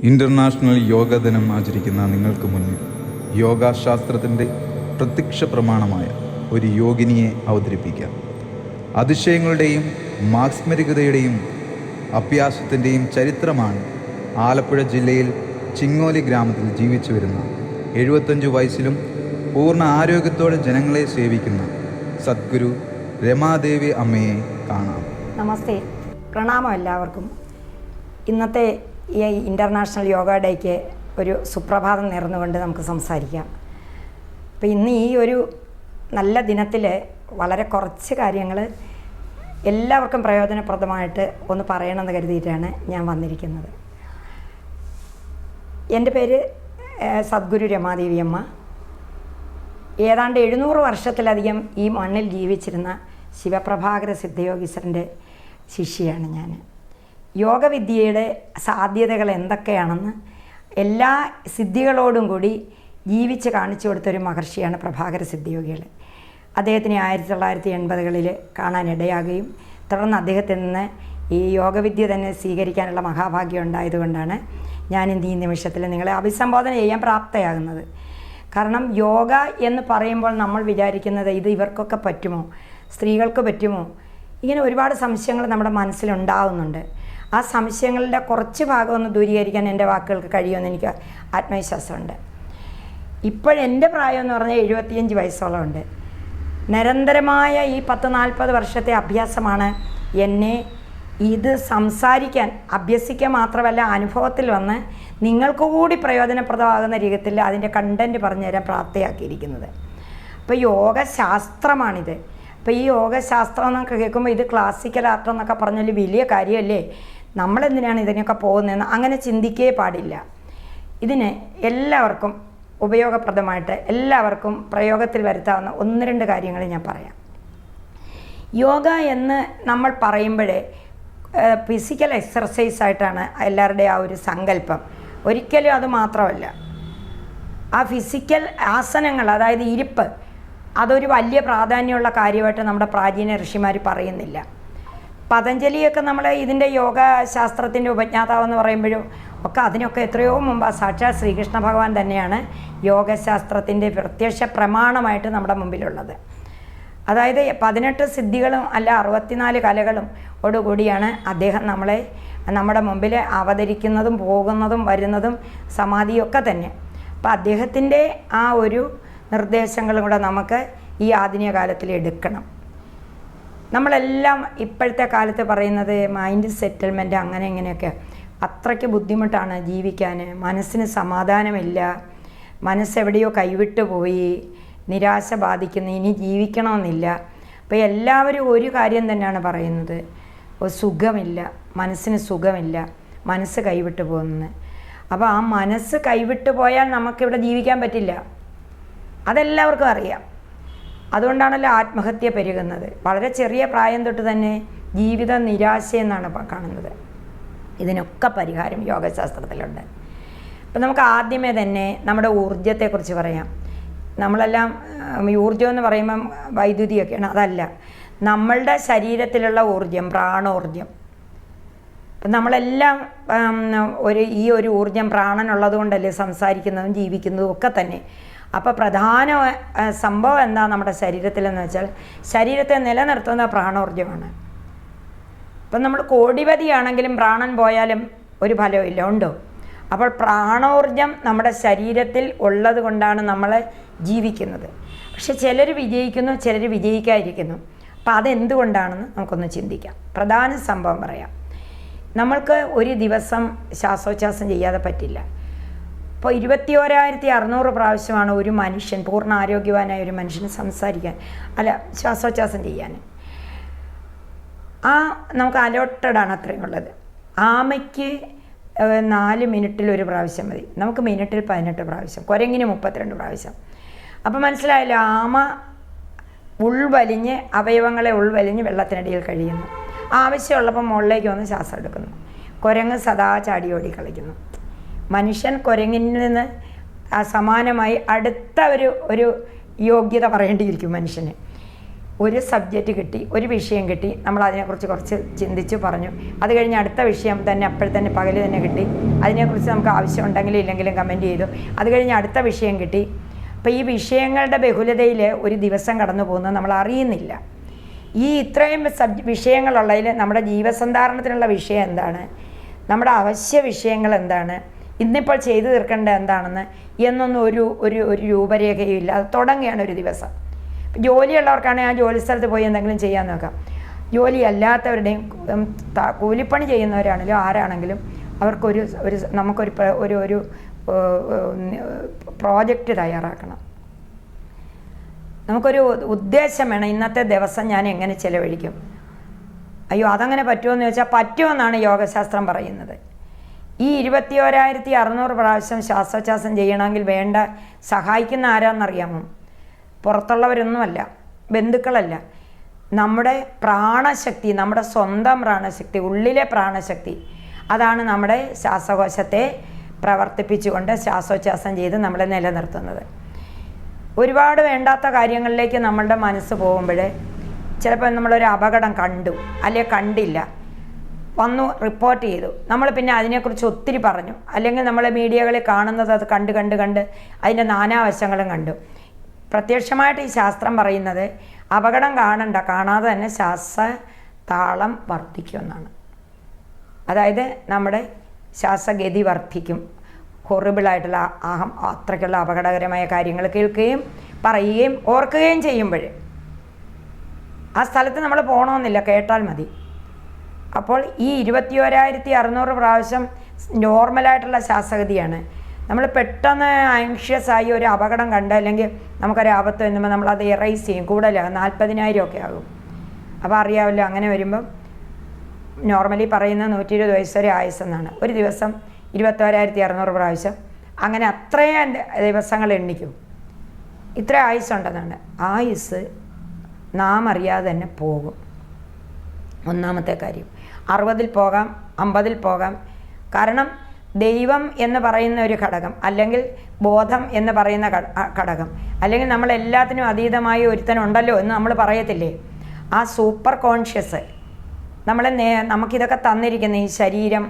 International yoga ദിനം ആചരിക്കുന്ന നിങ്ങൾക്ക് മുന്നിൽ യോഗാശാസ്ത്രത്തിൻ്റെ പ്രത്യക്ഷ പ്രമാണമായ ഒരു യോഗിനിയെ അവതരിപ്പിക്കാം. അതിശയങ്ങളുടെയും മാസ്മരികതയുടെയും അഭ്യാസത്തിൻ്റെയും ചരിത്രമാണ് ആലപ്പുഴ ജില്ലയിൽ ചിങ്ങോലി ഗ്രാമത്തിൽ ജീവിച്ചു വരുന്ന 75 വയസ്സിലും പൂർണ്ണ ആരോഗ്യത്തോടെ ജനങ്ങളെ സേവിക്കുന്ന സദ്ഗുരു രമാദേവി അമ്മയെ കാണാം. നമസ്തേ, പ്രണാമം എല്ലാവർക്കും. ഇന്നത്തെ ഈ ഇൻ്റർനാഷണൽ യോഗ ഡേക്ക് ഒരു സുപ്രഭാതം നേർന്നുകൊണ്ട് നമുക്ക് സംസാരിക്കാം. അപ്പോൾ ഇന്ന് ഈ ഒരു നല്ല ദിനത്തിൽ വളരെ കുറച്ച് കാര്യങ്ങൾ എല്ലാവർക്കും പ്രയോജനപ്രദമായിട്ട് ഒന്ന് പറയണമെന്ന് കരുതിയിട്ടാണ് ഞാൻ വന്നിരിക്കുന്നത്. എൻ്റെ പേര് സദ്ഗുരു രമാദേവി അമ്മ. ഏതാണ്ട് 700 വർഷത്തിലധികം ഈ മണ്ണിൽ ജീവിച്ചിരുന്ന ശിവപ്രഭാകര സിദ്ധയോഗീശ്വരൻ്റെ ശിഷ്യയാണ് ഞാൻ. യോഗവിദ്യയുടെ സാധ്യതകൾ എന്തൊക്കെയാണെന്ന് എല്ലാ സിദ്ധികളോടും കൂടി ജീവിച്ച് കാണിച്ചു കൊടുത്തൊരു മഹർഷിയാണ് പ്രഭാകര സിദ്ധയോഗികൾ. അദ്ദേഹത്തിനെ 1980കളിൽ കാണാനിടയാകുകയും തുടർന്ന് അദ്ദേഹത്തിൽ നിന്ന് ഈ യോഗവിദ്യ തന്നെ സ്വീകരിക്കാനുള്ള മഹാഭാഗ്യം ഉണ്ടായതുകൊണ്ടാണ് ഞാൻ ഈ നിമിഷത്തിൽ നിങ്ങളെ അഭിസംബോധന ചെയ്യാൻ പ്രാപ്തയാകുന്നത്. കാരണം യോഗ എന്ന് പറയുമ്പോൾ നമ്മൾ വിചാരിക്കുന്നത് ഇത് ഇവർക്കൊക്കെ പറ്റുമോ, സ്ത്രീകൾക്ക് പറ്റുമോ, ഇങ്ങനെ ഒരുപാട് സംശയങ്ങൾ നമ്മുടെ മനസ്സിലുണ്ടാവുന്നുണ്ട്. ആ സംശയങ്ങളുടെ കുറച്ച് ഭാഗം ഒന്ന് ദൂരീകരിക്കാൻ എൻ്റെ വാക്കുകൾക്ക് കഴിയുമെന്ന് എനിക്ക് ആത്മവിശ്വാസമുണ്ട്. ഇപ്പോഴെൻ്റെ പ്രായം എന്ന് പറഞ്ഞാൽ 75 വയസ്സോളം ഉണ്ട്. നിരന്തരമായ ഈ 10-40 വർഷത്തെ അഭ്യാസമാണ് എന്നെ ഇത് സംസാരിക്കാൻ, അഭ്യസിക്കാൻ മാത്രമല്ല അനുഭവത്തിൽ വന്ന് നിങ്ങൾക്ക് കൂടി പ്രയോജനപ്രദമാകുന്ന രീതിയിൽ അതിൻ്റെ കണ്ടൻറ്റ് പറഞ്ഞുതരാൻ പ്രാപ്തയാക്കിയിരിക്കുന്നത്. അപ്പോൾ യോഗശാസ്ത്രമാണിത്. അപ്പോൾ ഈ യോഗശാസ്ത്രം എന്നൊക്കെ കേൾക്കുമ്പോൾ ഇത് ക്ലാസിക്കൽ ആർട്ട് എന്നൊക്കെ പറഞ്ഞാൽ വലിയ കാര്യമല്ലേ, നമ്മളെന്തിനാണ് ഇതിനൊക്കെ പോകുന്നതെന്ന് അങ്ങനെ ചിന്തിക്കേ പാടില്ല. ഇതിന് എല്ലാവർക്കും ഉപയോഗപ്രദമായിട്ട് എല്ലാവർക്കും പ്രയോഗത്തിൽ വരുത്താവുന്ന 1-2 കാര്യങ്ങൾ ഞാൻ പറയാം. യോഗ എന്ന് നമ്മൾ പറയുമ്പോഴേ ഫിസിക്കൽ എക്സർസൈസായിട്ടാണ് എല്ലാവരുടെയും ആ ഒരു സങ്കല്പം. ഒരിക്കലും അത് മാത്രമല്ല. ആ ഫിസിക്കൽ ആസനങ്ങൾ, അതായത് ഇരിപ്പ്, അതൊരു വലിയ പ്രാധാന്യമുള്ള കാര്യമായിട്ട് നമ്മുടെ പ്രാചീന ഋഷിമാർ പറയുന്നില്ല. പതഞ്ജലിയൊക്കെ നമ്മൾ ഇതിൻ്റെ യോഗശാസ്ത്രത്തിൻ്റെ ഉപജ്ഞാതാവെന്ന് പറയുമ്പോഴും ഒക്കെ അതിനൊക്കെ എത്രയോ മുമ്പ് സാക്ഷാൽ ശ്രീകൃഷ്ണ ഭഗവാൻ തന്നെയാണ് യോഗശാസ്ത്രത്തിൻ്റെ പ്രത്യക്ഷ പ്രമാണമായിട്ട് നമ്മുടെ മുമ്പിലുള്ളത്. അതായത് 18 സിദ്ധികളും അല്ല 64 കലകളും ഓടുകൂടിയാണ് അദ്ദേഹം നമ്മുടെ മുമ്പിൽ അവതരിക്കുന്നതും പോകുന്നതും വരുന്നതും സമാധിയൊക്കെ തന്നെ. അപ്പോൾ അദ്ദേഹത്തിൻ്റെ ആ ഒരു നിർദ്ദേശങ്ങളും കൂടെ നമുക്ക് ഈ ആധുനിക കാലത്തിൽ എടുക്കണം. നമ്മളെല്ലാം ഇപ്പോഴത്തെ കാലത്ത് പറയുന്നത് മൈൻഡ് സെറ്റിൽമെൻറ്റ് അങ്ങനെ ഇങ്ങനെയൊക്കെ, അത്രയ്ക്ക് ബുദ്ധിമുട്ടാണ് ജീവിക്കാൻ. മനസ്സിന് സമാധാനമില്ല, മനസ്സെവിടെയോ കൈവിട്ടു പോയി, നിരാശ ബാധിക്കുന്നു, ഇനി ജീവിക്കണമെന്നില്ല. അപ്പോൾ എല്ലാവരും ഒരു കാര്യം തന്നെയാണ് പറയുന്നത്, സുഖമില്ല, മനസ്സിന് സുഖമില്ല, മനസ്സ് കൈവിട്ടു പോകുന്നത്. അപ്പോൾ ആ മനസ്സ് കൈവിട്ടു പോയാൽ നമുക്കിവിടെ ജീവിക്കാൻ പറ്റില്ല, അതെല്ലാവർക്കും അറിയാം. അതുകൊണ്ടാണല്ലോ ആത്മഹത്യ പെരുകുന്നത്. വളരെ ചെറിയ പ്രായം തൊട്ട് തന്നെ ജീവിത നിരാശയെന്നാണ് കാണുന്നത്. ഇതിനൊക്കെ പരിഹാരം യോഗശാസ്ത്രത്തിലുണ്ട്. അപ്പം നമുക്ക് ആദ്യമേ തന്നെ നമ്മുടെ ഊർജത്തെക്കുറിച്ച് പറയാം. നമ്മളെല്ലാം ഊർജം എന്ന് പറയുമ്പം വൈദ്യുതിയൊക്കെയാണ്, അതല്ല. നമ്മളുടെ ശരീരത്തിലുള്ള ഊർജം, പ്രാണോർജം. അപ്പം നമ്മളെല്ലാം ഈ ഒരു ഊർജം പ്രാണനുള്ളത് കൊണ്ടല്ലേ സംസാരിക്കുന്നതും ജീവിക്കുന്നതും ഒക്കെ തന്നെ. അപ്പോൾ പ്രധാന സംഭവം എന്താ നമ്മുടെ ശരീരത്തിലെന്ന് വെച്ചാൽ ശരീരത്തെ നിലനിർത്തുന്ന പ്രാണോർജമാണ്. ഇപ്പം നമ്മൾ കോടിപതിയാണെങ്കിലും പ്രാണൻ പോയാലും ഒരു ഫലമില്ല, ഉണ്ടോ? അപ്പോൾ പ്രാണോർജം നമ്മുടെ ശരീരത്തിൽ ഉള്ളത് കൊണ്ടാണ് നമ്മൾ ജീവിക്കുന്നത്. പക്ഷെ ചിലർ വിജയിക്കുന്നു, ചിലർ വിജയിക്കാതിരിക്കുന്നു. അപ്പോൾ അതെന്തുകൊണ്ടാണെന്ന് നമുക്കൊന്ന് ചിന്തിക്കാം. പ്രധാന സംഭവം പറയാം. നമ്മൾക്ക് ഒരു ദിവസം ശ്വാസോച്ഛ്വാസം ചെയ്യാതെ പറ്റില്ല. ഇപ്പോൾ 21,600 പ്രാവശ്യമാണ് ഒരു മനുഷ്യൻ, പൂർണ്ണ ആരോഗ്യവാനായ ഒരു മനുഷ്യന് സംസാരിക്കാൻ, അല്ല ശ്വാസോച്ഛ്വാസം ചെയ്യാൻ. നമുക്ക് അലോട്ടഡാണ് അത്രയും ഉള്ളത്. ആമയ്ക്ക് 4 മിനിറ്റിൽ 1 പ്രാവശ്യം മതി, നമുക്ക് മിനിറ്റിൽ 18 പ്രാവശ്യം, കുരങ്ങിന് 32 പ്രാവശ്യം. അപ്പോൾ മനസ്സിലായല്ലോ, ആമ ഉൾവലിഞ്ഞ് അവയവങ്ങളെ ഉൾവലിഞ്ഞ് വെള്ളത്തിനടിയിൽ കഴിയുന്നു. ആവശ്യമുള്ളപ്പോൾ മുകളിലേക്ക് വന്ന് ശ്വാസം എടുക്കുന്നു. കുരങ്ങ് സദാ ചാടിയോടി കളിക്കുന്നു. മനുഷ്യൻ കുരങ്ങിൽ നിന്ന് സമാനമായി അടുത്ത ഒരു യോഗ്യത പറയേണ്ടിയിരിക്കും മനുഷ്യന്. ഒരു സബ്ജക്റ്റ് കിട്ടി, ഒരു വിഷയം കിട്ടി, നമ്മൾ അതിനെക്കുറിച്ച് കുറച്ച് ചിന്തിച്ചു പറഞ്ഞു. അത് കഴിഞ്ഞ് അടുത്ത വിഷയം തന്നെ അപ്പോഴത്തന്നെ പകൽ തന്നെ കിട്ടി. അതിനെക്കുറിച്ച് നമുക്ക് ആവശ്യമുണ്ടെങ്കിലും ഇല്ലെങ്കിലും കമൻറ്റ് ചെയ്തു. അത് കഴിഞ്ഞ് അടുത്ത വിഷയം കിട്ടി. അപ്പോൾ ഈ വിഷയങ്ങളുടെ ബഹുലതയിൽ ഒരു ദിവസം കടന്നു പോകുന്നത് നമ്മൾ അറിയുന്നില്ല. ഈ ഇത്രയും വിഷയങ്ങളുള്ളതിൽ നമ്മുടെ ജീവസന്ധാരണത്തിനുള്ള വിഷയം എന്താണ്, നമ്മുടെ അവശ്യ വിഷയങ്ങൾ എന്താണ്, ഇന്നിപ്പോൾ ചെയ്തു തീർക്കേണ്ടത് എന്താണെന്ന് എന്നൊന്നും ഒരു ഒരു ഒരു രൂപരേഖയും ഇല്ല. അത് തുടങ്ങുകയാണ് ഒരു ദിവസം. ജോലിയുള്ളവർക്കാണെങ്കിൽ ആ ജോലി സ്ഥലത്ത് പോയി എന്തെങ്കിലും ചെയ്യാൻ നോക്കാം. ജോലി അല്ലാത്തവരുടെയും കൂലിപ്പണി ചെയ്യുന്നവരാണെങ്കിലും ആരാണെങ്കിലും അവർക്കൊരു നമുക്കൊരു ഒരു ഒരു പ്രോജക്റ്റ് തയ്യാറാക്കണം. നമുക്കൊരു ഉദ്ദേശം വേണം. ഇന്നത്തെ ദിവസം ഞാൻ എങ്ങനെ ചിലവഴിക്കും? അയ്യോ അതങ്ങനെ പറ്റുമെന്ന് ചോദിച്ചാൽ പറ്റുമെന്നാണ് യോഗശാസ്ത്രം പറയുന്നത്. ഈ 21,600 പ്രാവശ്യം ശ്വാസോച്ഛ്വാസം ചെയ്യണമെങ്കിൽ വേണ്ട സഹായിക്കുന്ന ആരാന്നറിയാമോ? പുറത്തുള്ളവരൊന്നുമല്ല, ബന്ധുക്കളല്ല, നമ്മുടെ പ്രാണശക്തി, നമ്മുടെ സ്വന്തം പ്രാണശക്തി, ഉള്ളിലെ പ്രാണശക്തി. അതാണ് നമ്മുടെ ശ്വാസകോശത്തെ പ്രവർത്തിപ്പിച്ചുകൊണ്ട് ശ്വാസോച്ഛ്വാസം ചെയ്ത് നമ്മളെ നിലനിർത്തുന്നത്. ഒരുപാട് വേണ്ടാത്ത കാര്യങ്ങളിലേക്ക് നമ്മളുടെ മനസ്സ് പോകുമ്പോൾ ചിലപ്പോൾ നമ്മളൊരു അപകടം കണ്ടു, അല്ലെങ്കിൽ കണ്ടില്ല, വന്നു റിപ്പോർട്ട് ചെയ്തു, നമ്മൾ പിന്നെ അതിനെക്കുറിച്ച് ഒത്തിരി പറഞ്ഞു, അല്ലെങ്കിൽ നമ്മൾ മീഡിയകളിൽ കാണുന്നത് അത് കണ്ട് അതിൻ്റെ നാനാവശങ്ങളും കണ്ടു. പ്രത്യക്ഷമായിട്ട് ഈ ശാസ്ത്രം പറയുന്നത് അപകടം കാണാതെ തന്നെ ശ്വാസതാളം വർദ്ധിക്കുമെന്നാണ്. അതായത് നമ്മുടെ ശ്വാസഗതി വർദ്ധിക്കും. ഹൊറിബിളായിട്ടുള്ള അത്രയ്ക്കുള്ള അപകടകരമായ കാര്യങ്ങൾ കേൾക്കുകയും പറയുകയും ഓർക്കുകയും ചെയ്യുമ്പോൾ ആ സ്ഥലത്ത് നമ്മൾ പോകണമെന്നില്ല, കേട്ടാൽ മതി. അപ്പോൾ ഈ 21,600 പ്രാവശ്യം നോർമലായിട്ടുള്ള ശ്വാസഗതിയാണ്. നമ്മൾ പെട്ടെന്ന് ആങ്ഷ്യസായി ഒരു അപകടം കണ്ട് അല്ലെങ്കിൽ നമുക്കൊരു ആപത്ത് വരുമ്പോൾ നമ്മളത് എറൈസ് ചെയ്യും, കൂടുതലാകും, 40,000 ഒക്കെ ആകും. അപ്പോൾ അറിയാമല്ലോ, അങ്ങനെ വരുമ്പം നോർമലി പറയുന്ന 120 വയസ്സ് വരെ ആയുസ്സെന്നാണ്. ഒരു ദിവസം 21,600 പ്രാവശ്യം, അങ്ങനെ അത്രയും ദിവസങ്ങൾ എണ്ണിക്കും. ഇത്ര ആയുസ്സുണ്ടെന്നാണ്. ആയുസ് നാം അറിയാതെ തന്നെ പോകും. ഒന്നാമത്തെ കാര്യം. 60-ൽ പോകാം, 50-ൽ പോകാം. കാരണം ദൈവം എന്ന് പറയുന്ന ഒരു ഘടകം, അല്ലെങ്കിൽ ബോധം എന്ന് പറയുന്ന ഘടകം, അല്ലെങ്കിൽ നമ്മളെല്ലാത്തിനും അതീതമായി ഒരുത്തനുണ്ടല്ലോ എന്ന് നമ്മൾ പറയത്തില്ലേ, ആ സൂപ്പർ കോൺഷ്യസ് നമുക്കിതൊക്കെ തന്നിരിക്കുന്ന ഈ ശരീരം,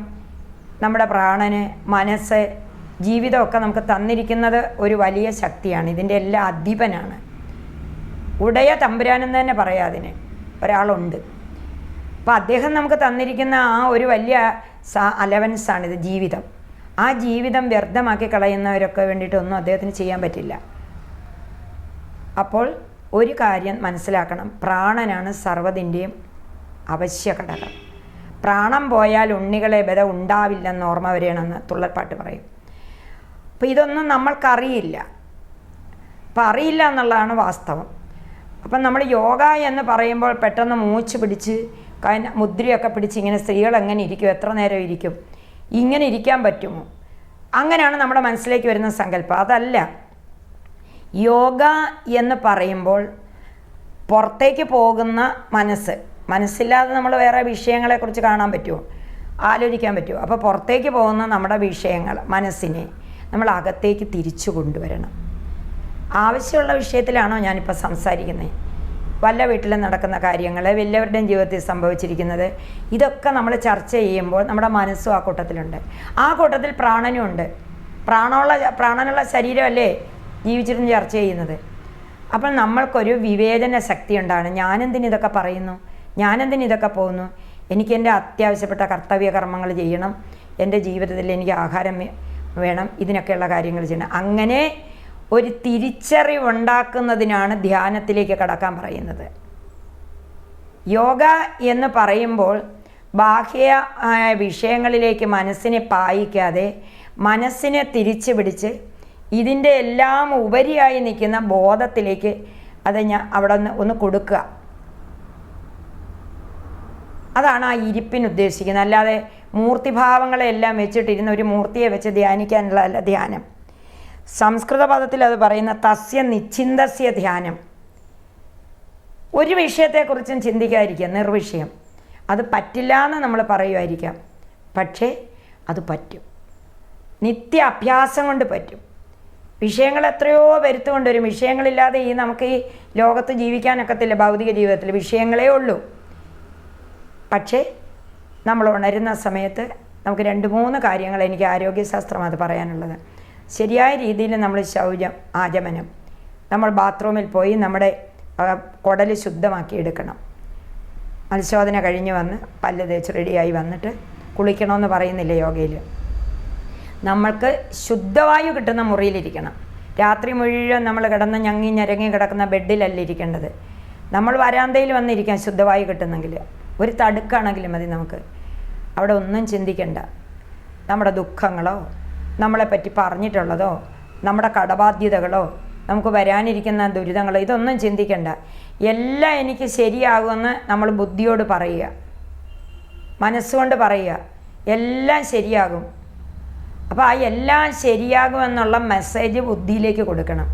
നമ്മുടെ പ്രാണന്, മനസ്സ്, ജീവിതമൊക്കെ നമുക്ക് തന്നിരിക്കുന്നത് ഒരു വലിയ ശക്തിയാണ്. ഇതിൻ്റെ എല്ലാ അധിപനാണ്. ഉടയ തമ്പുരാനെന്ന് തന്നെ പറയാം അതിന്. ഒരാളുണ്ട്. അപ്പോൾ അദ്ദേഹം നമുക്ക് തന്നിരിക്കുന്ന ആ ഒരു വലിയ അലവൻസാണിത്, ജീവിതം. ആ ജീവിതം വ്യർത്ഥമാക്കി കളയുന്നവരൊക്കെ വേണ്ടിയിട്ടൊന്നും അദ്ദേഹത്തിന് ചെയ്യാൻ പറ്റില്ല. അപ്പോൾ ഒരു കാര്യം മനസ്സിലാക്കണം, പ്രാണനാണ് സർവ്വതിൻ്റെയും അവശ്യ ഘടകം. പ്രാണം പോയാൽ ഉണ്ണികളെ ബധ ഉണ്ടാവില്ലെന്ന് ഓർമ്മ വരികയാണെന്ന് തുള്ളൽപ്പാട്ട് പറയും. അപ്പോൾ ഇതൊന്നും നമ്മൾക്കറിയില്ല. അപ്പം അറിയില്ല എന്നുള്ളതാണ് വാസ്തവം. അപ്പം നമ്മൾ യോഗ എന്ന് പറയുമ്പോൾ പെട്ടെന്ന് മൂച്ച് പിടിച്ച് മുദ്രയൊക്കെ പിടിച്ച് ഇങ്ങനെ സ്ത്രീകൾ എങ്ങനെ ഇരിക്കും, എത്ര നേരം ഇരിക്കും, ഇങ്ങനെ ഇരിക്കാൻ പറ്റുമോ, അങ്ങനെയാണ് നമ്മുടെ മനസ്സിലേക്ക് വരുന്ന സങ്കല്പം. അതല്ല. യോഗ എന്ന് പറയുമ്പോൾ പുറത്തേക്ക് പോകുന്ന മനസ്സില്ലാതെ നമ്മൾ വേറെ വിഷയങ്ങളെക്കുറിച്ച് കാണാൻ പറ്റുമോ, ആലോചിക്കാൻ പറ്റുമോ? അപ്പോൾ പുറത്തേക്ക് പോകുന്ന നമ്മുടെ വിഷയങ്ങൾ, മനസ്സിനെ നമ്മൾ അകത്തേക്ക് തിരിച്ചു കൊണ്ടുവരണം. ആവശ്യമുള്ള വിഷയത്തിലാണോ ഞാനിപ്പോൾ സംസാരിക്കുന്നത്? വല്ല വീട്ടിലും നടക്കുന്ന കാര്യങ്ങൾ, എല്ലാവരുടെയും ജീവിതത്തിൽ സംഭവിച്ചിരിക്കുന്നത്, ഇതൊക്കെ നമ്മൾ ചർച്ച ചെയ്യുമ്പോൾ നമ്മുടെ മനസ്സും ആ കൂട്ടത്തിലുണ്ട്. ആ കൂട്ടത്തിൽ പ്രാണനും ഉണ്ട്. പ്രാണനുള്ള ശരീരമല്ലേ ജീവിച്ചിരുന്ന് ചർച്ച ചെയ്യുന്നത്. അപ്പോൾ നമ്മൾക്കൊരു വിവേചന ശക്തി ഉണ്ടാണ്. ഞാനെന്തിന് ഇതൊക്കെ പറയുന്നു, ഞാനെന്തിന് ഇതൊക്കെ പോകുന്നു, എനിക്ക് എൻ്റെ അത്യാവശ്യപ്പെട്ട കർത്തവ്യ കർമ്മങ്ങൾ ചെയ്യണം, എൻ്റെ ജീവിതത്തിൽ എനിക്ക് ആഹാരം വേണം, ഇതിനൊക്കെയുള്ള കാര്യങ്ങൾ ചെയ്യണം. അങ്ങനെ ഒരു തിരിച്ചറിവുണ്ടാക്കുന്നതിനാണ് ധ്യാനത്തിലേക്ക് കടക്കാൻ പറയുന്നത്. യോഗ എന്ന് പറയുമ്പോൾ ബാഹ്യ വിഷയങ്ങളിലേക്ക് മനസ്സിനെ പായിക്കാതെ മനസ്സിനെ തിരിച്ചു പിടിച്ച് ഇതിൻ്റെ എല്ലാം ഉപരിയായി നിൽക്കുന്ന ബോധത്തിലേക്ക് അത് അവിടെ ഒന്ന് കൊടുക്കുക. അതാണ് ആ ഇരിപ്പിന് ഉദ്ദേശിക്കുന്നത്. അല്ലാതെ മൂർത്തിഭാവങ്ങളെല്ലാം വെച്ചിട്ടിരുന്ന ഒരു മൂർത്തിയെ വെച്ച് ധ്യാനിക്കാനുള്ളതല്ല ധ്യാനം. സംസ്കൃത പദത്തിൽ അത് പറയുന്ന തസ്യ നിശ്ചിന്തസ്യ ധ്യാനം. ഒരു വിഷയത്തെക്കുറിച്ചും ചിന്തിക്കാതിരിക്കുക, നിർവിഷയം. അത് പറ്റില്ല എന്ന് നമ്മൾ പറയുമായിരിക്കാം, പക്ഷേ അത് പറ്റും. നിത്യ അഭ്യാസം കൊണ്ട് പറ്റും. വിഷയങ്ങൾ എത്രയോ വരുത്തുകൊണ്ടുവരും. വിഷയങ്ങളില്ലാതെ നമുക്ക് ഈ ലോകത്ത് ജീവിക്കാനൊക്കത്തില്ല. ഭൗതിക ജീവിതത്തിൽ വിഷയങ്ങളേ ഉള്ളൂ. പക്ഷേ നമ്മൾ ഉണരുന്ന സമയത്ത് നമുക്ക് 2-3 കാര്യങ്ങൾ എനിക്ക് ആരോഗ്യശാസ്ത്രം അത് പറയാനുള്ളത്. ശരിയായ രീതിയിൽ നമ്മൾ ശൗചം, ആചമനം, നമ്മൾ ബാത്റൂമിൽ പോയി നമ്മുടെ കുടൽ ശുദ്ധമാക്കി എടുക്കണം. മത്സ്യോധന കഴിഞ്ഞ് വന്ന് പല്ല് തേച്ച് റെഡിയായി വന്നിട്ട് കുളിക്കണമെന്ന് പറയുന്നില്ല യോഗയിൽ. നമ്മൾക്ക് ശുദ്ധവായു കിട്ടുന്ന മുറിയിലിരിക്കണം. രാത്രി മുഴുവൻ നമ്മൾ കിടന്ന് ഞങ്ങി ഞരങ്ങി കിടക്കുന്ന ബെഡിലല്ല ഇരിക്കേണ്ടത്. നമ്മൾ വരാന്തയിൽ വന്നിരിക്കാൻ ശുദ്ധവായു കിട്ടുന്നെങ്കിൽ. ഒരു തടുക്കാണെങ്കിലും മതി നമുക്ക്. അവിടെ ഒന്നും ചിന്തിക്കണ്ട. നമ്മുടെ ദുഃഖങ്ങളോ നമ്മളെപ്പറ്റി പറഞ്ഞിട്ടുള്ളതോ നമ്മുടെ കടബാധ്യതകളോ നമുക്ക് വരാനിരിക്കുന്ന ദുരിതങ്ങളോ ഇതൊന്നും ചിന്തിക്കണ്ട. എല്ലാം എനിക്ക് ശരിയാകുമെന്ന് നമ്മൾ ബുദ്ധിയോട് പറയുക, മനസ്സുകൊണ്ട് പറയുക. എല്ലാം ശരിയാകും. അപ്പോൾ ആ എല്ലാം ശരിയാകുമെന്നുള്ള മെസ്സേജ് ബുദ്ധിയിലേക്ക് കൊടുക്കണം.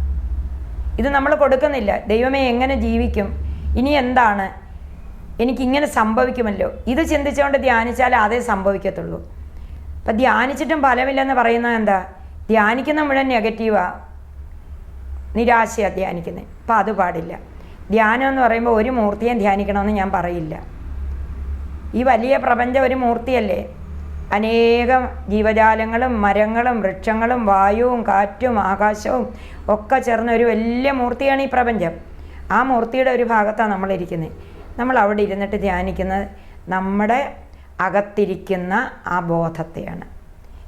ഇത് നമ്മൾ കൊടുക്കുന്നില്ല. ദൈവമേ എങ്ങനെ ജീവിക്കും, ഇനി എന്താണ്, എനിക്കിങ്ങനെ സംഭവിക്കുമല്ലോ, ഇത് ചിന്തിച്ചുകൊണ്ട് ധ്യാനിച്ചാൽ അതേ സംഭവിക്കത്തുള്ളൂ. അപ്പം ധ്യാനിച്ചിട്ടും ഫലമില്ലെന്ന് പറയുന്നത് എന്താ? ധ്യാനിക്കുന്ന മുഴുവൻ നെഗറ്റീവാണ്, നിരാശയാണ് ധ്യാനിക്കുന്നത്. അപ്പം അത് പാടില്ല. ധ്യാനം എന്ന് പറയുമ്പോൾ ഒരു മൂർത്തിയും ധ്യാനിക്കണമെന്ന് ഞാൻ പറയില്ല. ഈ വലിയ പ്രപഞ്ചം ഒരു മൂർത്തിയല്ലേ. അനേകം ജീവജാലങ്ങളും മരങ്ങളും വൃക്ഷങ്ങളും വായുവും കാറ്റും ആകാശവും ഒക്കെ ചേർന്ന ഒരു വലിയ മൂർത്തിയാണ് ഈ പ്രപഞ്ചം. ആ മൂർത്തിയുടെ ഒരു ഭാഗത്താണ് നമ്മളിരിക്കുന്നത്. നമ്മൾ അവിടെ ഇരുന്നിട്ട് ധ്യാനിക്കുന്നത് നമ്മുടെ അകത്തിരിക്കുന്ന ആ ബോധത്തെയാണ്.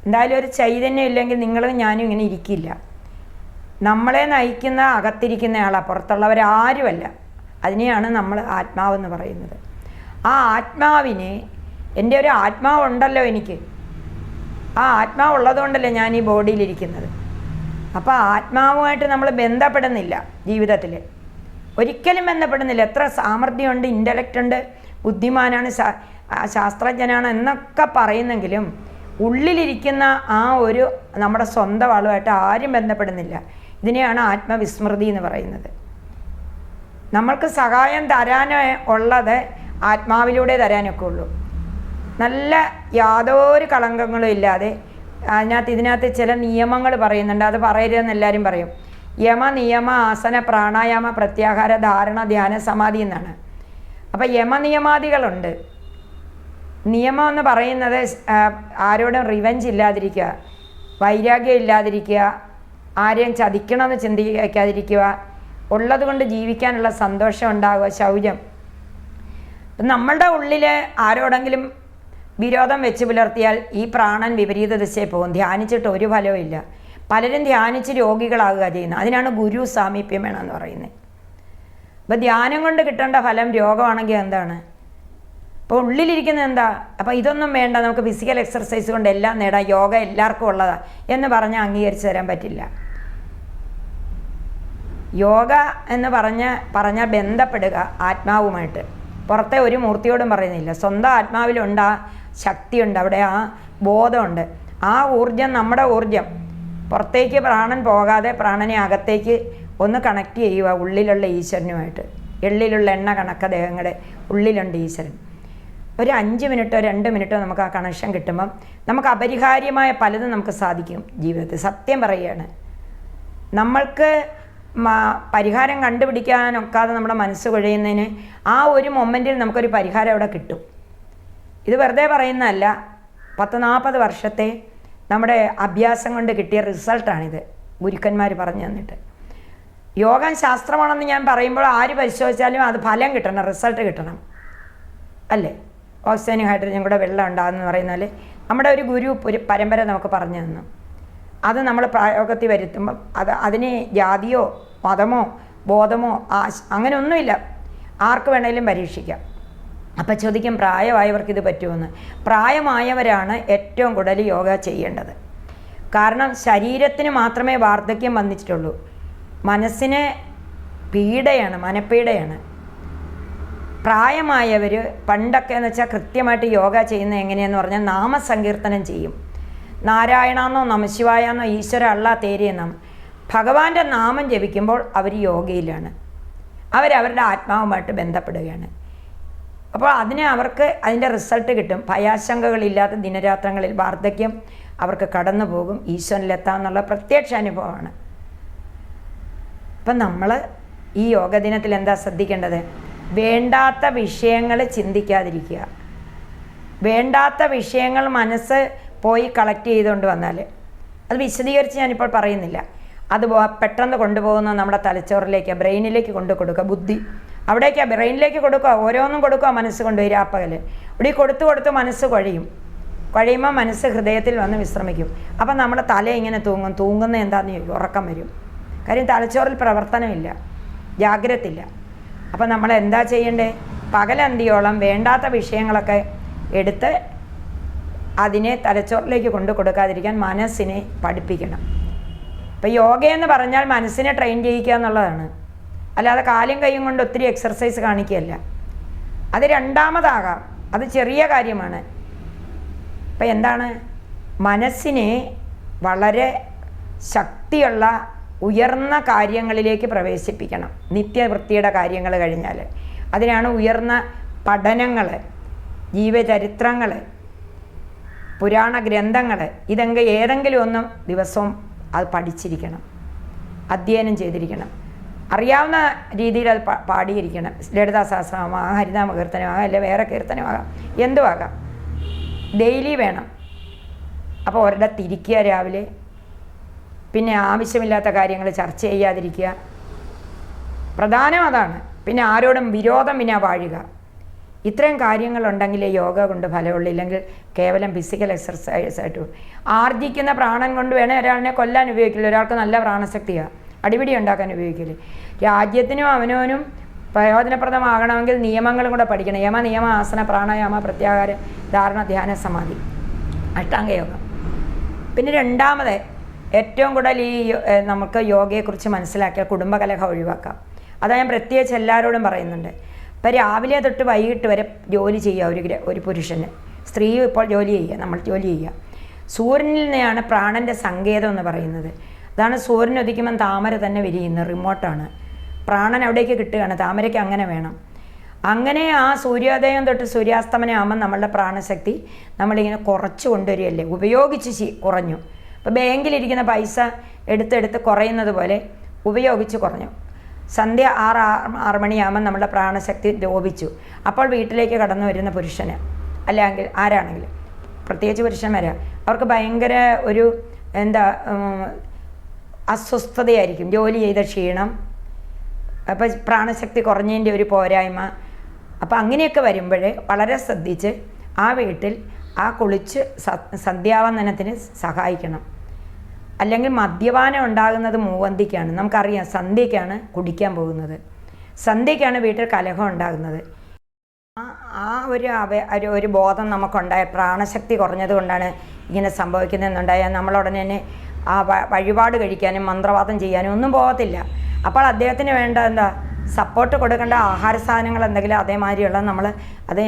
എന്തായാലും ഒരു ചൈതന്യം ഇല്ലെങ്കിൽ നിങ്ങളും ഞാനും ഇങ്ങനെ ഇരിക്കില്ല. നമ്മളെ നയിക്കുന്ന അകത്തിരിക്കുന്ന ആളാണ്, പുറത്തുള്ളവരാരുമല്ല. അതിനെയാണ് നമ്മൾ ആത്മാവെന്ന് പറയുന്നത്. ആ ആത്മാവിനെ, എൻ്റെ ഒരു ആത്മാവുണ്ടല്ലോ എനിക്ക്, ആ ആത്മാവുള്ളതുകൊണ്ടല്ലേ ഞാൻ ഈ ബോഡിയിലിരിക്കുന്നത്. അപ്പോൾ ആത്മാവുമായിട്ട് നമ്മൾ ബന്ധപ്പെടുന്നില്ല ജീവിതത്തിൽ, ഒരിക്കലും ബന്ധപ്പെടുന്നില്ല. എത്ര സാമർഥ്യമുണ്ട്, ഇൻ്റലക്റ്റ് ഉണ്ട്, ബുദ്ധിമാനാണ്, ശാസ്ത്രജ്ഞനാണ് എന്നൊക്കെ പറയുന്നെങ്കിലും ഉള്ളിലിരിക്കുന്ന ആ ഒരു നമ്മുടെ സ്വന്തം ആളുമായിട്ട് ആരും ബന്ധപ്പെടുന്നില്ല. ഇതിനെയാണ് ആത്മവിസ്മൃതി എന്ന് പറയുന്നത്. നമ്മൾക്ക് സഹായം തരാൻ ഉള്ളത് ആത്മാവിലൂടെ തരാനൊക്കെ ഉള്ളൂ. നല്ല യാതൊരു കളങ്കങ്ങളും ഇല്ലാതെ ഇതിനകത്ത് ചില നിയമങ്ങൾ പറയുന്നുണ്ട്. അത് പറയരുതെന്ന് എല്ലാവരും പറയും. യമ, നിയമ, ആസന, പ്രാണായാമ, പ്രത്യാഹാര, ധാരണ, ധ്യാന, സമാധി എന്നാണ്. അപ്പം യമനിയമാദികളുണ്ട്. നിയമം എന്ന് പറയുന്നത് ആരോടും റിവെഞ്ച് ഇല്ലാതിരിക്കുക, വൈരാഗ്യം ഇല്ലാതിരിക്കുക, ആരെയും ചതിക്കണമെന്ന് ചിന്തിക്കാതിരിക്കുക, ഉള്ളത് കൊണ്ട് ജീവിക്കാനുള്ള സന്തോഷം ഉണ്ടാകുക, ശൗചം. നമ്മളുടെ ഉള്ളിൽ ആരോടെങ്കിലും വിരോധം വെച്ച് പുലർത്തിയാൽ ഈ പ്രാണൻ വിപരീത ദിശയിൽ പോകും. ധ്യാനിച്ചിട്ട് ഒരു ഫലവും ഇല്ല. പലരും ധ്യാനിച്ച് രോഗികളാകുക ചെയ്യുന്നത്. അതിനാണ് ഗുരു സാമീപ്യം വേണമെന്ന് പറയുന്നത്. അപ്പോൾ ധ്യാനം കൊണ്ട് കിട്ടേണ്ട ഫലം രോഗമാണെങ്കിൽ എന്താണ്? അപ്പോൾ ഉള്ളിലിരിക്കുന്നത് എന്താ? അപ്പോൾ ഇതൊന്നും വേണ്ട, നമുക്ക് ഫിസിക്കൽ എക്സർസൈസ് കൊണ്ട് എല്ലാം നേടാം, യോഗ എല്ലാവർക്കും ഉള്ളതാണ് എന്ന് പറഞ്ഞാൽ അംഗീകരിച്ച് തരാൻ പറ്റില്ല. യോഗ എന്ന് പറഞ്ഞാൽ ബന്ധപ്പെടുക ആത്മാവുമായിട്ട്. പുറത്തെ ഒരു മൂർത്തിയോടും പറയുന്നില്ല. സ്വന്തം ആത്മാവിലുണ്ട് ആ ശക്തിയുണ്ട്, അവിടെ ആ ബോധമുണ്ട്. ആ ഊർജം നമ്മുടെ ഊർജം. പുറത്തേക്ക് പ്രാണൻ പോകാതെ പ്രാണനെ അകത്തേക്ക് ഒന്ന് കണക്ട് ചെയ്യുക ഉള്ളിലുള്ള ഈശ്വരനുമായിട്ട്. എള്ളിലുള്ള എണ്ണ കണക്ക ദേഹങ്ങളുടെ ഉള്ളിലുണ്ട് ഈശ്വരൻ. ഒരു 5 മിനിറ്റോ 2 മിനിറ്റോ നമുക്ക് ആ കണക്ഷൻ കിട്ടുമ്പം നമുക്ക് അപരിഹാര്യമായ പലതും നമുക്ക് സാധിക്കും ജീവിതത്തിൽ. സത്യം പറയുകയാണ്. നമ്മൾക്ക് പരിഹാരം കണ്ടുപിടിക്കാനൊക്കാതെ നമ്മുടെ മനസ്സ് കുഴയുന്നതിന് ആ ഒരു മൊമെൻറ്റിൽ നമുക്കൊരു പരിഹാരം അവിടെ കിട്ടും. ഇത് വെറുതെ പറയുന്നതല്ല. 40-40 വർഷത്തെ നമ്മുടെ അഭ്യാസം കൊണ്ട് കിട്ടിയ റിസൾട്ടാണിത്. ഗുരുക്കന്മാർ പറഞ്ഞു തന്നിട്ട്. യോഗം ശാസ്ത്രമാണെന്ന് ഞാൻ പറയുമ്പോൾ ആര് പരിശോധിച്ചാലും അത് ഫലം കിട്ടണം, റിസൾട്ട് കിട്ടണം, അല്ലേ? ഓക്സിജനും ഹൈഡ്രജനും കൂടെ വെള്ളം ഉണ്ടാകുമെന്ന് പറയുന്നാൽ നമ്മുടെ ഒരു ഗുരു പരമ്പര നമുക്ക് പറഞ്ഞു തന്നു. അത് നമ്മൾ പ്രയോഗത്തിൽ വരുത്തുമ്പം അതിന് ജാതിയോ മതമോ ബോധമോ അങ്ങനെയൊന്നുമില്ല, ആർക്ക് വേണേലും പരീക്ഷിക്കാം. അപ്പം ചോദിക്കും പ്രായമായവർക്ക് ഇത് പറ്റുമെന്ന്. പ്രായമായവരാണ് ഏറ്റവും കൂടുതൽ യോഗ ചെയ്യേണ്ടത്. കാരണം ശരീരത്തിന് മാത്രമേ വാർദ്ധക്യം വന്നിട്ടുള്ളൂ, മനസ്സിന് പീഡയാണ്, മനപ്പീഡയാണ്. പ്രായമായവർ പണ്ടൊക്കെ എന്ന് വെച്ചാൽ കൃത്യമായിട്ട് യോഗ ചെയ്യുന്നത് എങ്ങനെയാണെന്ന് പറഞ്ഞാൽ നാമസങ്കീർത്തനം ചെയ്യും. നാരായണാന്നോ നമശിവായെന്നോ ഈശ്വര അള്ള തേരിയെന്നോ ഭഗവാന്റെ നാമം ജപിക്കുമ്പോൾ അവർ യോഗയിലാണ്. അവരവരുടെ ആത്മാവുമായിട്ട് ബന്ധപ്പെടുകയാണ്. അപ്പോൾ അവർക്ക് അതിൻ്റെ റിസൾട്ട് കിട്ടും. ഭയാശങ്കകളില്ലാത്ത ദിനരാത്രങ്ങളിൽ വാർദ്ധക്യം അവർക്ക് കടന്നു പോകും, ഈശ്വരനിലെത്താമെന്നുള്ള പ്രത്യക്ഷ അനുഭവമാണ്. അപ്പം നമ്മൾ ഈ യോഗ ദിനത്തിൽ എന്താ ശ്രദ്ധിക്കേണ്ടത്? വേണ്ടാത്ത വിഷയങ്ങൾ ചിന്തിക്കാതിരിക്കുക. വേണ്ടാത്ത വിഷയങ്ങൾ മനസ്സ് പോയി കളക്ട് ചെയ്തുകൊണ്ട് വന്നാൽ, അത് വിശദീകരിച്ച് ഞാനിപ്പോൾ പറയുന്നില്ല, അത് പെട്ടെന്ന് കൊണ്ടുപോകുന്ന നമ്മുടെ തലച്ചോറിലേക്ക്, ബ്രെയിനിലേക്ക് കൊടുക്കുക. ബുദ്ധി അവിടേക്കാണ്, ബ്രെയിനിലേക്ക് കൊടുക്കുക. ഓരോന്നും കൊടുക്കുക മനസ്സ് കൊണ്ടുപോയി രാപ്പകൽ. ഇവിടെ കൊടുത്ത് മനസ്സ് കഴിയുമ്പോൾ മനസ്സ് ഹൃദയത്തിൽ വന്ന് വിശ്രമിക്കും. അപ്പം നമ്മുടെ തല ഇങ്ങനെ തൂങ്ങുന്ന എന്താണെന്ന് ചോദിക്കും, ഉറക്കം വരും. കാര്യം തലച്ചോറിൽ പ്രവർത്തനമില്ല, ജാഗ്രതയില്ല. അപ്പം നമ്മൾ എന്താ ചെയ്യേണ്ടേ? പകലന്തിയോളം വേണ്ടാത്ത വിഷയങ്ങളൊക്കെ എടുത്ത് അതിനെ തലച്ചോറിലേക്ക് കൊടുക്കാതിരിക്കാൻ മനസ്സിനെ പഠിപ്പിക്കണം. ഇപ്പം യോഗയെന്ന് പറഞ്ഞാൽ മനസ്സിനെ ട്രെയിൻ ചെയ്യിക്കുക എന്നുള്ളതാണ്, അല്ലാതെ കാലും കൈയും കൊണ്ട് ഒത്തിരി എക്സർസൈസ് കാണിക്കുകയല്ല. അത് രണ്ടാമതാകാം, അത് ചെറിയ കാര്യമാണ്. ഇപ്പം എന്താണ്? മനസ്സിനെ വളരെ ശക്തിയുള്ള ഉയർന്ന കാര്യങ്ങളിലേക്ക് പ്രവേശിപ്പിക്കണം. നിത്യവൃത്തിയുടെ കാര്യങ്ങൾ കഴിഞ്ഞാൽ അതിനാണ് ഉയർന്ന പഠനങ്ങൾ, ജീവചരിത്രങ്ങൾ, പുരാണ ഗ്രന്ഥങ്ങൾ, ഏതെങ്കിലും ഒന്ന് ദിവസവും അത് പഠിച്ചിരിക്കണം, അധ്യയനം ചെയ്തിരിക്കണം, അറിയാവുന്ന രീതിയിൽ അത് പാടിയിരിക്കണം. ലളിതാ സഹസ്രനാമമാകാം, ഹരിനാമ കീർത്തനമാകാം, അല്ലെ വേറെ കീർത്തനമാകാം, എന്തുമാകാം, ഡെയിലി വേണം. അപ്പോൾ ഒരിടത്തിരിക്കുക രാവിലെ. പിന്നെ ആവശ്യമില്ലാത്ത കാര്യങ്ങൾ ചർച്ച ചെയ്യാതിരിക്കുക, പ്രധാനം അതാണ്. പിന്നെ ആരോടും വിരോധം പിന്നെ വാഴുക. ഇത്രയും കാര്യങ്ങളുണ്ടെങ്കിൽ യോഗ കൊണ്ട് ഫലമുള്ളൂ. ഇല്ലെങ്കിൽ കേവലം ഫിസിക്കൽ എക്സർസൈസായിട്ട് ആർജിക്കുന്ന പ്രാണൻ കൊണ്ട് വേണേൽ ഒരാളിനെ കൊല്ലാൻ ഉപയോഗിക്കില്ല. ഒരാൾക്ക് നല്ല പ്രാണശക്തിയാണ് അടിപിടി ഉണ്ടാക്കാൻ ഉപയോഗിക്കില്ല. രാജ്യത്തിനും അവനവനും പ്രയോജനപ്രദമാകണമെങ്കിൽ നിയമങ്ങളും കൂടെ പഠിക്കണം. നിയമ ആസന പ്രാണായാമ പ്രത്യാഹാര ധാരണ ധ്യാന സമാധി അഷ്ടാംഗയോഗം. പിന്നെ രണ്ടാമത് ഏറ്റവും കൂടുതൽ നമുക്ക് യോഗയെക്കുറിച്ച് മനസ്സിലാക്കിയാൽ കുടുംബകലഹം ഒഴിവാക്കാം. അതാ ഞാൻ പ്രത്യേകിച്ച് എല്ലാവരോടും പറയുന്നുണ്ട്. ഇപ്പം രാവിലെ തൊട്ട് വൈകിട്ട് വരെ ജോലി ചെയ്യുക ഒരു പുരുഷന്, സ്ത്രീയും ഇപ്പോൾ ജോലി ചെയ്യുക, നമ്മൾ ജോലി ചെയ്യുക. സൂര്യനിൽ നിന്നാണ് പ്രാണൻ്റെ സങ്കേതം എന്ന് പറയുന്നത്. അതാണ് സൂര്യൻ ഉദിക്കുമ്പം താമര തന്നെ വിരിയുന്നത്, റിമോട്ടാണ്. പ്രാണൻ അവിടേക്ക് കിട്ടുകയാണ്, താമരയ്ക്ക് അങ്ങനെ വേണം. അങ്ങനെ ആ സൂര്യോദയം തൊട്ട് സൂര്യാസ്തമനം ആകുമ്പം നമ്മളുടെ പ്രാണശക്തി നമ്മളിങ്ങനെ കുറച്ച് കൊണ്ടുവരികയല്ലേ, ഉപയോഗിച്ച് കുറഞ്ഞു. ഇപ്പോൾ ബാങ്കിലിരിക്കുന്ന പൈസ എടുത്തെടുത്ത് കുറയുന്നത് പോലെ ഉപയോഗിച്ച് കുറഞ്ഞു. സന്ധ്യ 6 മണിയാകുമ്പോൾ നമ്മുടെ പ്രാണശക്തി ലോപിച്ചു. അപ്പോൾ വീട്ടിലേക്ക് കടന്നു വരുന്ന പുരുഷന്, അല്ലെങ്കിൽ ആരാണെങ്കിലും, പ്രത്യേകിച്ച് പുരുഷന്മാരാ, അവർക്ക് ഭയങ്കര ഒരു അസ്വസ്ഥതയായിരിക്കും, ജോലി ചെയ്ത ക്ഷീണം, അപ്പോൾ പ്രാണശക്തി കുറഞ്ഞതിൻ്റെ ഒരു പോരായ്മ. അപ്പോൾ അങ്ങനെയൊക്കെ വരുമ്പോൾ വളരെ ശ്രദ്ധിച്ച് ആ വീട്ടിൽ കുളിച്ച് സന്ധ്യാവന്ദനത്തിന് സഹായിക്കണം. അല്ലെങ്കിൽ മദ്യപാനം ഉണ്ടാകുന്നത് മൂവന്തിക്കാണ്. നമുക്കറിയാം, സന്ധ്യയ്ക്കാണ് കുടിക്കാൻ പോകുന്നത്, സന്ധ്യയ്ക്കാണ് വീട്ടിൽ കലഹം ഉണ്ടാകുന്നത്. ഒരു ബോധം നമുക്കുണ്ടായ പ്രാണശക്തി കുറഞ്ഞത് കൊണ്ടാണ് ഇങ്ങനെ സംഭവിക്കുന്നതെന്നുണ്ടായാൽ നമ്മളുടനെ തന്നെ വഴിപാട് കഴിക്കാനും മന്ത്രവാദം ചെയ്യാനും ഒന്നും പോകത്തില്ല. അപ്പോൾ അദ്ദേഹത്തിന് വേണ്ട സപ്പോർട്ട് കൊടുക്കേണ്ട ആഹാര സാധനങ്ങൾ എന്തെങ്കിലും അതേമാതിരിയുള്ള നമ്മൾ അത്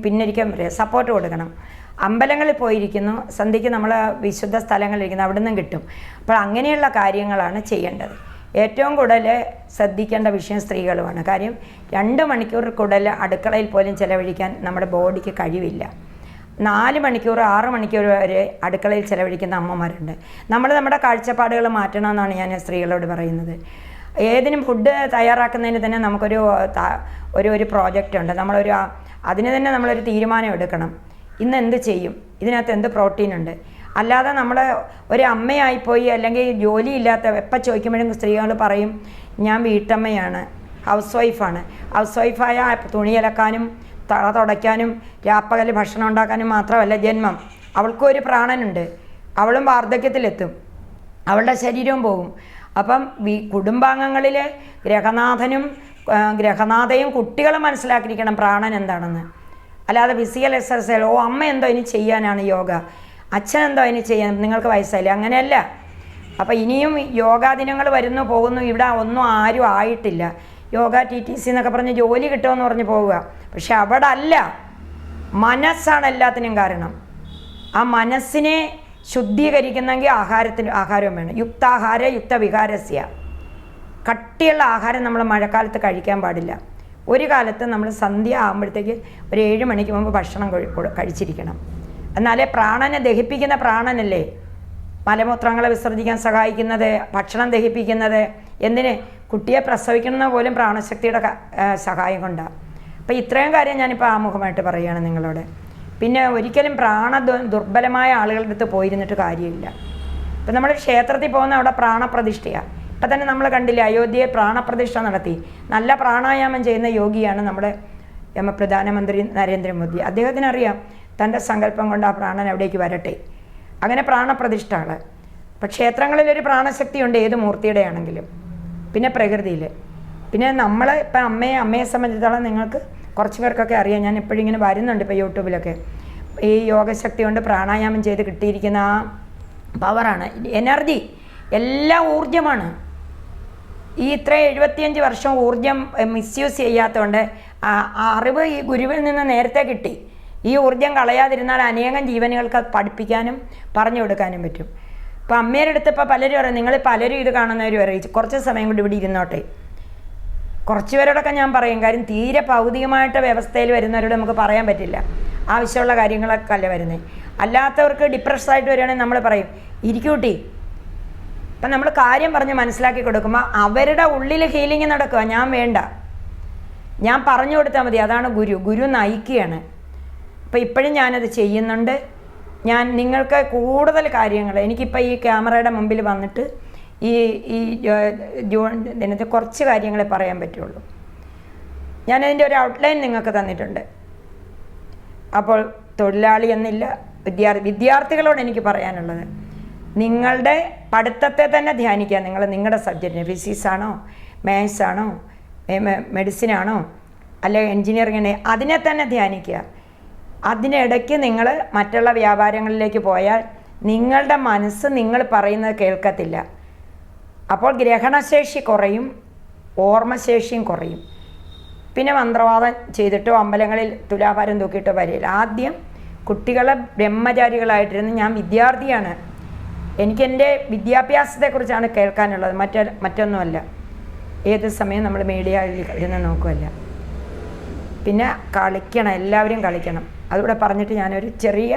പിന്നൊരിക്കൽ സപ്പോർട്ട് കൊടുക്കണം. അമ്പലങ്ങളിൽ പോയിരിക്കുന്നു, സന്ധ്യയ്ക്ക് നമ്മൾ വിശുദ്ധ സ്ഥലങ്ങളിലിരിക്കുന്നു, അവിടെ നിന്നും കിട്ടും. അപ്പോൾ അങ്ങനെയുള്ള കാര്യങ്ങളാണ് ചെയ്യേണ്ടത്. ഏറ്റവും കൂടുതൽ ശ്രദ്ധിക്കേണ്ട വിഷയം സ്ത്രീകളുമാണ്. കാര്യം 2 മണിക്കൂർ കൂടുതൽ അടുക്കളയിൽ പോലും ചിലവഴിക്കാൻ നമ്മുടെ ബോഡിക്ക് കഴിവില്ല. 4 മണിക്കൂർ 6 മണിക്കൂർ വരെ അടുക്കളയിൽ ചിലവഴിക്കുന്ന അമ്മമാരുണ്ട്. നമ്മുടെ കാഴ്ചപ്പാടുകൾ മാറ്റണമെന്നാണ് ഞാൻ സ്ത്രീകളോട് പറയുന്നത്. ഏതിനും ഫുഡ് തയ്യാറാക്കുന്നതിന് തന്നെ നമുക്കൊരു പ്രോജക്റ്റ് ഉണ്ട്. അതിന് തന്നെ നമ്മളൊരു തീരുമാനം എടുക്കണം. ഇന്ന് എന്ത് ചെയ്യും, ഇതിനകത്ത് എന്ത് പ്രോട്ടീൻ ഉണ്ട്. അല്ലാതെ നമ്മൾ ഒരു അമ്മയായിപ്പോയി, അല്ലെങ്കിൽ ജോലിയില്ലാത്ത എപ്പോൾ ചോദിക്കുമ്പോഴും സ്ത്രീകൾ പറയും ഞാൻ വീട്ടമ്മയാണ്, ഹൗസ് വൈഫാണ്. ഹൗസ് വൈഫായ തുണിയലക്കാനും തള തുടയ്ക്കാനും രാപ്പകൽ ഭക്ഷണം ഉണ്ടാക്കാനും മാത്രമല്ല ജന്മം. അവൾക്കും ഒരു പ്രാണനുണ്ട്, അവളും വാർദ്ധക്യത്തിലെത്തും, അവളുടെ ശരീരവും പോകും. അപ്പം കുടുംബാംഗങ്ങളിൽ ഗ്രഹനാഥയും കുട്ടികളും മനസ്സിലാക്കിയിരിക്കണം പ്രാണൻ എന്താണെന്ന്. അല്ലാതെ ഫിസിക്കൽ എക്സർസൈസ്, അമ്മ എന്തോ ഇനി ചെയ്യാനാണ് യോഗ, അച്ഛൻ എന്തോ ഇനി ചെയ്യാൻ, നിങ്ങൾക്ക് വയസ്സായില്ല, അങ്ങനെയല്ല. അപ്പം ഇനിയും യോഗാ ദിനങ്ങൾ വരുന്നു പോകുന്നു, ഇവിടെ ഒന്നും ആരും ആയിട്ടില്ല. യോഗ TTC എന്നൊക്കെ പറഞ്ഞ് ജോലി കിട്ടുമെന്ന് പറഞ്ഞ് പോവുക. പക്ഷെ അവിടെ അല്ല, മനസ്സാണ് എല്ലാത്തിനും കാരണം. ആ മനസ്സിനെ ശുദ്ധീകരിക്കുന്നെങ്കിൽ ആഹാരവും വേണം. യുക്താഹാര യുക്തവികാരസ്യ. കട്ടിയുള്ള ആഹാരം നമ്മൾ മഴക്കാലത്ത് കഴിക്കാൻ പാടില്ല. ഒരു കാലത്ത് നമ്മൾ സന്ധ്യ ആകുമ്പോഴത്തേക്ക് ഒരു 7 മണിക്ക് മുമ്പ് ഭക്ഷണം കഴിച്ചിരിക്കണം. എന്നാലേ പ്രാണനെ ദഹിപ്പിക്കുന്ന പ്രാണനല്ലേ മലമൂത്രങ്ങളെ വിസർജിക്കാൻ സഹായിക്കുന്നത്, ഭക്ഷണം ദഹിപ്പിക്കുന്നത്, എന്തിന് കുട്ടിയെ പ്രസവിക്കുന്ന പോലും പ്രാണശക്തിയുടെ സഹായം കൊണ്ടാണ്. അപ്പോൾ ഇത്രയും കാര്യം ഞാനിപ്പോൾ ആമുഖമായിട്ട് പറയുകയാണ് നിങ്ങളോട്. പിന്നെ ഒരിക്കലും ദുർബലമായ ആളുകളുടെ അടുത്ത് പോയിരുന്നിട്ട് കാര്യമില്ല. ഇപ്പം നമ്മൾ ക്ഷേത്രത്തിൽ പോകുന്ന അവിടെ പ്രാണപ്രതിഷ്ഠയാണ്. ഇപ്പം തന്നെ നമ്മൾ കണ്ടില്ലേ, അയോധ്യയെ പ്രാണപ്രതിഷ്ഠ നടത്തി. നല്ല പ്രാണായാമം ചെയ്യുന്ന യോഗിയാണ് നമ്മുടെ പ്രധാനമന്ത്രി നരേന്ദ്രമോദി. അദ്ദേഹത്തിനറിയാം തൻ്റെ സങ്കല്പം കൊണ്ട് ആ പ്രാണൻ എവിടേക്ക് വരട്ടെ. അങ്ങനെ പ്രാണപ്രതിഷ്ഠകൾ. അപ്പം ക്ഷേത്രങ്ങളിലൊരു പ്രാണശക്തിയുണ്ട്, ഏത് മൂർത്തിയുടെ ആണെങ്കിലും. പിന്നെ പ്രകൃതിയിൽ, പിന്നെ നമ്മൾ ഇപ്പം അമ്മയെ സംബന്ധിച്ചിടത്തോളം നിങ്ങൾക്ക് കുറച്ച് പേർക്കൊക്കെ അറിയാം. ഞാൻ എപ്പോഴും ഇങ്ങനെ വരുന്നുണ്ട് ഇപ്പോൾ യൂട്യൂബിലൊക്കെ. ഈ യോഗശക്തി കൊണ്ട് പ്രാണായാമം ചെയ്ത് കിട്ടിയിരിക്കുന്ന ആ പവറാണ്, എനർജി, എല്ലാം ഊർജമാണ്. ഈ ഇത്ര 75 വർഷം ഊർജം മിസ്യൂസ് ചെയ്യാത്തതുകൊണ്ട് അറിവ് ഈ ഗുരുവിൽ നിന്ന് നേരത്തെ കിട്ടി. ഈ ഊർജം കളയാതിരുന്നാൽ അനേകം ജീവനുകൾക്ക് പഠിപ്പിക്കാനും പറഞ്ഞു കൊടുക്കാനും പറ്റും. ഇപ്പം അമ്മയുടെ അടുത്ത് ഇപ്പോൾ പലരും പറയും, നിങ്ങൾ പലരും ഇത് കാണുന്നവർ പറയും കുറച്ച് സമയം കൊണ്ട് ഇവിടെ ഇരുന്നോട്ടെ. കുറച്ച് പേരോടൊക്കെ ഞാൻ പറയും, കാര്യം തീരെ ഭൗതികമായിട്ട് വ്യവസ്ഥയിൽ വരുന്നവരോട് നമുക്ക് പറയാൻ പറ്റില്ല. ആവശ്യമുള്ള കാര്യങ്ങളൊക്കെ അല്ല വരുന്നത്. അല്ലാത്തവർക്ക് ഡിപ്രഷനായിട്ട് വരികയാണെങ്കിൽ നമ്മൾ പറയും ഇരിക്കൂട്ടി. അപ്പം നമ്മൾ കാര്യം പറഞ്ഞ് മനസ്സിലാക്കി കൊടുക്കുമ്പോൾ അവരുടെ ഉള്ളിൽ ഹീലിംഗ് നടക്കുക. ഞാൻ വേണ്ട, ഞാൻ പറഞ്ഞു കൊടുത്താൽ മതി. അതാണ് ഗുരു നയിക്കുകയാണ്. അപ്പോൾ ഇപ്പോഴും ഞാനത് ചെയ്യുന്നുണ്ട്. ഞാൻ നിങ്ങൾക്ക് കൂടുതൽ കാര്യങ്ങൾ, എനിക്കിപ്പോൾ ഈ ക്യാമറയുടെ മുമ്പിൽ വന്നിട്ട് ഈ ജൂൺ ദിനത്തെ കുറച്ച് കാര്യങ്ങളെ പറയാൻ പറ്റുള്ളൂ. ഞാനതിൻ്റെ ഒരു ഔട്ട്ലൈൻ നിങ്ങൾക്ക് തന്നിട്ടുണ്ട്. അപ്പോൾ തൊഴിലാളി എന്നില്ല, വിദ്യാർത്ഥികളോട് എനിക്ക് പറയാനുള്ളത്, നിങ്ങളുടെ പഠിത്തത്തെ തന്നെ ധ്യാനിക്കുക. നിങ്ങളുടെ സബ്ജക്റ്റിന് ഫിസിക്സ് ആണോ, മാത്സ് ആണോ, മെഡിസിൻ ആണോ, അല്ലെ എൻജിനീയറിംഗ് ആണോ, അതിനെ തന്നെ ധ്യാനിക്കുക. അതിനിടയ്ക്ക് നിങ്ങൾ മറ്റുള്ള വ്യാപാരങ്ങളിലേക്ക് പോയാൽ നിങ്ങളുടെ മനസ്സ് നിങ്ങൾ പറയുന്നത് കേൾക്കത്തില്ല. അപ്പോൾ ഗ്രഹണശേഷി കുറയും, ഓർമ്മശേഷിയും കുറയും. പിന്നെ മന്ത്രവാദം ചെയ്തിട്ടോ അമ്പലങ്ങളിൽ തുലാഭാരം തൂക്കിയിട്ടോ വരില്ല. ആദ്യം കുട്ടികളെ ബ്രഹ്മചാരികളായിട്ടിരുന്ന്, ഞാൻ വിദ്യാർത്ഥിയാണ്, എനിക്കെൻ്റെ വിദ്യാഭ്യാസത്തെക്കുറിച്ചാണ് കേൾക്കാനുള്ളത്, മറ്റൊന്നുമല്ല. ഏത് സമയം നമ്മൾ മീഡിയയിൽ ഇരുന്ന് നോക്കുമല്ല. പിന്നെ കളിക്കണം, എല്ലാവരും കളിക്കണം. അതുകൂടെ പറഞ്ഞിട്ട് ഞാനൊരു ചെറിയ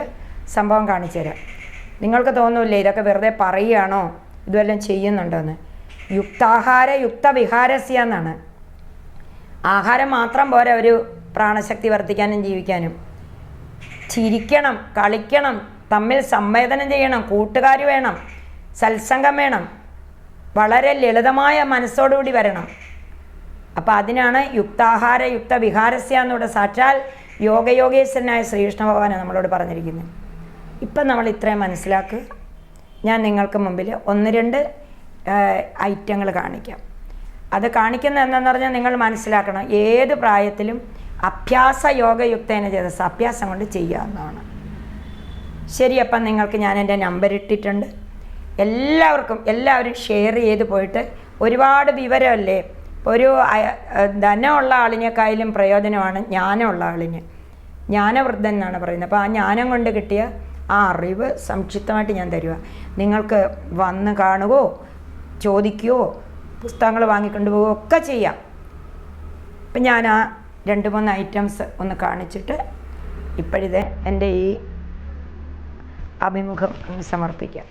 സംഭവം കാണിച്ചു തരാം. നിങ്ങൾക്ക് തോന്നൂല്ലേ ഇതൊക്കെ വെറുതെ പറയുകയാണോ, ഇതുവെല്ലാം ചെയ്യുന്നുണ്ടോയെന്ന്? യുക്താഹാര യുക്തവിഹാരസ്യ എന്നാണ്. ആഹാരം മാത്രം പോരാ ഒരു പ്രാണശക്തി വർദ്ധിക്കാനും ജീവിക്കാനും. ചിരിക്കണം, കളിക്കണം, തമ്മിൽ സംവേദനം ചെയ്യണം, കൂട്ടുകാർ വേണം, സത്സംഗം വേണം, വളരെ ലളിതമായ മനസ്സോടുകൂടി വരണം. അപ്പോൾ അതിനാണ് യുക്താഹാര യുക്തവിഹാരസ്യ എന്നിവിടെ സാക്ഷാൽ യോഗയോഗേശ്വരനായ ശ്രീകൃഷ്ണ ഭഗവാനാണ് നമ്മളോട് പറഞ്ഞിരിക്കുന്നത്. ഇപ്പം നമ്മൾ ഇത്രയും മനസ്സിലാക്കുക. ഞാൻ നിങ്ങൾക്ക് മുമ്പിൽ 1-2 ഐറ്റങ്ങൾ കാണിക്കാം. അത് കാണിക്കുന്നത് എന്താണെന്ന് പറഞ്ഞാൽ നിങ്ങൾ മനസ്സിലാക്കണം, ഏത് പ്രായത്തിലും അഭ്യാസ യോഗയുക്തേന ചെയ്ത അഭ്യാസം കൊണ്ട് ചെയ്യാവുന്നതാണ്. ശരി, അപ്പം നിങ്ങൾക്ക് ഞാൻ എൻ്റെ നമ്പർ ഇട്ടിട്ടുണ്ട്. എല്ലാവരും ഷെയർ ചെയ്ത് പോയിട്ട്, ഒരുപാട് വിവരമല്ലേ. ഒരു ധനമുള്ള ആളിനേക്കാളും പ്രയോജനമാണ് ജ്ഞാനമുള്ള ആളിന്. ജ്ഞാനവൃദ്ധൻ എന്നാണ് പറയുന്നത്. അപ്പോൾ ആ ജ്ഞാനം കൊണ്ട് കിട്ടിയ ആ അറിവ് സംക്ഷിപ്തമായിട്ട് ഞാൻ തരുക. നിങ്ങൾക്ക് വന്ന് കാണുകയോ ചോദിക്കുകയോ പുസ്തകങ്ങൾ വാങ്ങിക്കൊണ്ട് പോവുകയോ ഒക്കെ ചെയ്യാം. ഇപ്പം ഞാൻ ആ 2-3 ഐറ്റംസ് ഒന്ന് കാണിച്ചിട്ട് ഇപ്പോഴിത് എൻ്റെ ഈ അഭിമുഖം സമർപ്പിക്കാം.